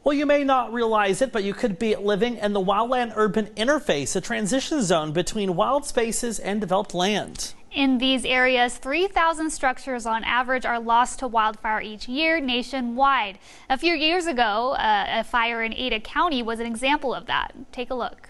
Well, you may not realize it, but you could be living in the Wildland Urban Interface, a transition zone between wild spaces and developed land. In these areas, 3,000 structures on average are lost to wildfire each year nationwide. A few years ago, a fire in Ada County was an example of that. Take a look.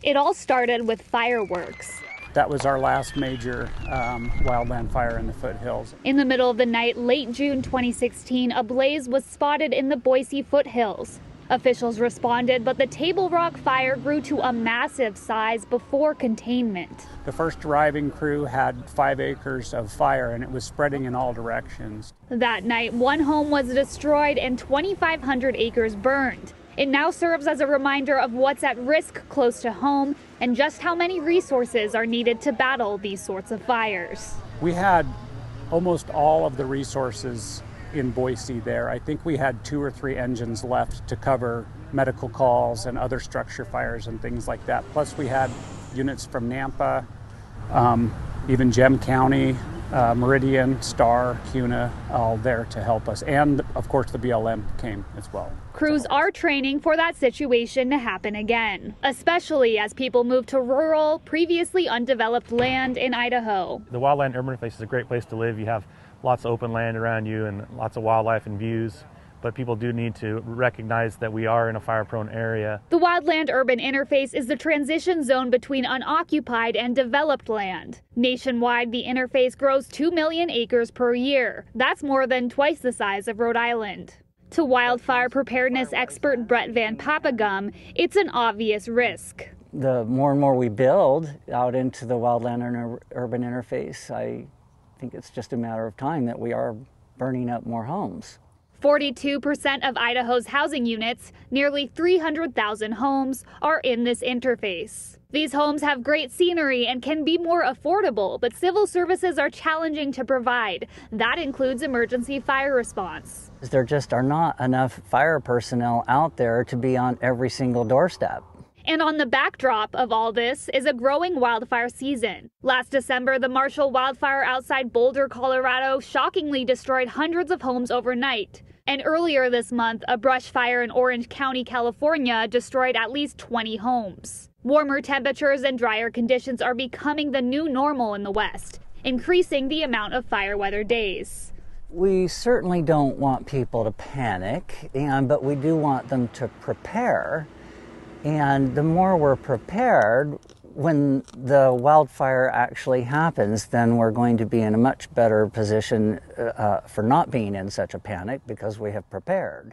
It all started with fireworks. That was our last major wildland fire in the foothills. In the middle of the night, late June 2016, a blaze was spotted in the Boise foothills. Officials responded, but the Table Rock fire grew to a massive size before containment. The first arriving crew had 5 acres of fire, and it was spreading in all directions. That night, one home was destroyed and 2,500 acres burned. It now serves as a reminder of what's at risk close to home and just how many resources are needed to battle these sorts of fires. We had almost all of the resources in Boise there. I think we had 2 or 3 engines left to cover medical calls and other structure fires and things like that. Plus we had units from Nampa, even Gem County, Meridian, Star, CUNA, all there to help us. And of course the BLM came as well. Crews are training for that situation to happen again, especially as people move to rural, previously undeveloped land in Idaho. The Wildland Urban Interface is a great place to live. You have lots of open land around you and lots of wildlife and views, but people do need to recognize that we are in a fire-prone area. The Wildland Urban Interface is the transition zone between unoccupied and developed land. Nationwide, the interface grows 2 million acres per year. That's more than twice the size of Rhode Island. To wildfire preparedness expert Brett Van Papagum, it's an obvious risk. The more and more we build out into the Wildland Urban Interface, I think it's just a matter of time that we are burning up more homes. 42% of Idaho's housing units, nearly 300,000 homes, are in this interface. These homes have great scenery and can be more affordable, but civil services are challenging to provide. That includes emergency fire response. There just are not enough fire personnel out there to be on every single doorstep. And on the backdrop of all this is a growing wildfire season. Last December, the Marshall wildfire outside Boulder, Colorado, shockingly destroyed hundreds of homes overnight. And earlier this month, a brush fire in Orange County, California, destroyed at least 20 homes. Warmer temperatures and drier conditions are becoming the new normal in the West, increasing the amount of fire weather days. We certainly don't want people to panic, but we do want them to prepare. And the more we're prepared, when the wildfire actually happens, then we're going to be in a much better position for not being in such a panic because we have prepared.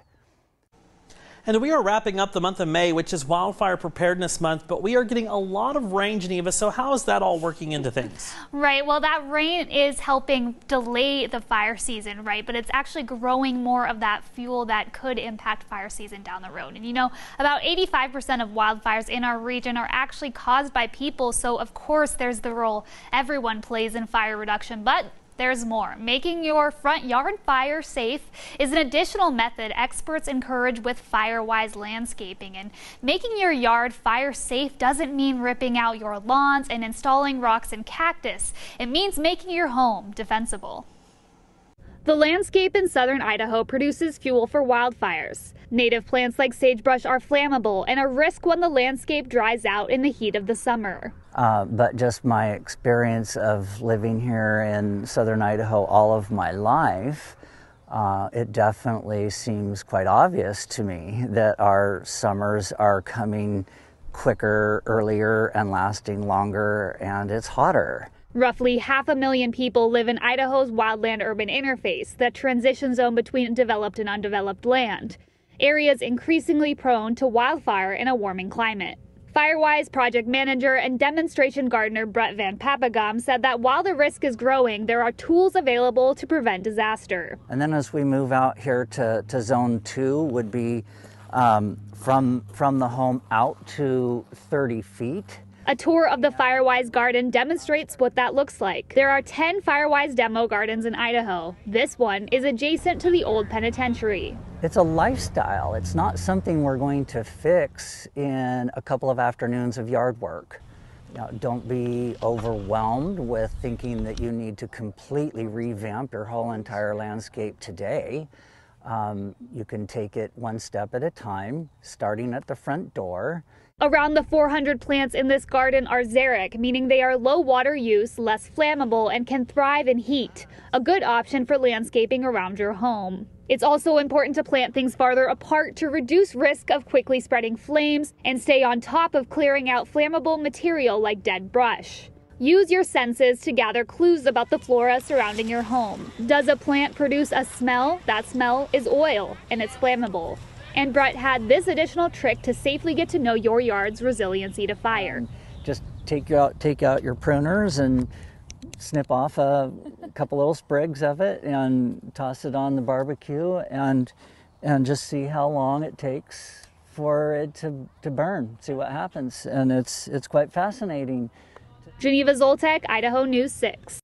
And we are wrapping up the month of May, which is Wildfire Preparedness Month, but we are getting a lot of rain, Geneva. So how is that all working into things? Right. Well, that rain is helping delay the fire season, right? But it's actually growing more of that fuel that could impact fire season down the road. And you know, about 85% of wildfires in our region are actually caused by people. So of course, there's the role everyone plays in fire reduction, but there's more. Making your front yard fire safe is an additional method experts encourage with Firewise landscaping. And making your yard fire safe doesn't mean ripping out your lawns and installing rocks and cactus. It means making your home defensible. The landscape in southern Idaho produces fuel for wildfires. Native plants like sagebrush are flammable and a risk when the landscape dries out in the heat of the summer. But just my experience of living here in southern Idaho all of my life, it definitely seems quite obvious to me that our summers are coming quicker, earlier, and lasting longer, and it's hotter. Roughly 500,000 people live in Idaho's Wildland Urban Interface, the transition zone between developed and undeveloped land. Areas increasingly prone to wildfire in a warming climate. Firewise project manager and demonstration gardener Brett Van Papagum said that while the risk is growing, there are tools available to prevent disaster. And then as we move out here to zone 2 would be from the home out to 30 feet. A tour of the Firewise garden demonstrates what that looks like. There are 10 Firewise demo gardens in Idaho. This one is adjacent to the old penitentiary. It's a lifestyle. It's not something we're going to fix in a couple of afternoons of yard work. You know, don't be overwhelmed with thinking that you need to completely revamp your whole entire landscape today. You can take it one step at a time, starting at the front door. Around the 400 plants in this garden are xeric, meaning they are low water use, less flammable, and can thrive in heat. A good option for landscaping around your home. It's also important to plant things farther apart to reduce risk of quickly spreading flames and stay on top of clearing out flammable material like dead brush. Use your senses to gather clues about the flora surrounding your home. Does a plant produce a smell? That smell is oil, and it's flammable. And Brett had this additional trick to safely get to know your yard's resiliency to fire. Just take out your pruners and snip off a couple little sprigs of it and toss it on the barbecue and just see how long it takes for it to burn. See what happens, and it's quite fascinating. Geneva Zoltek, Idaho News 6.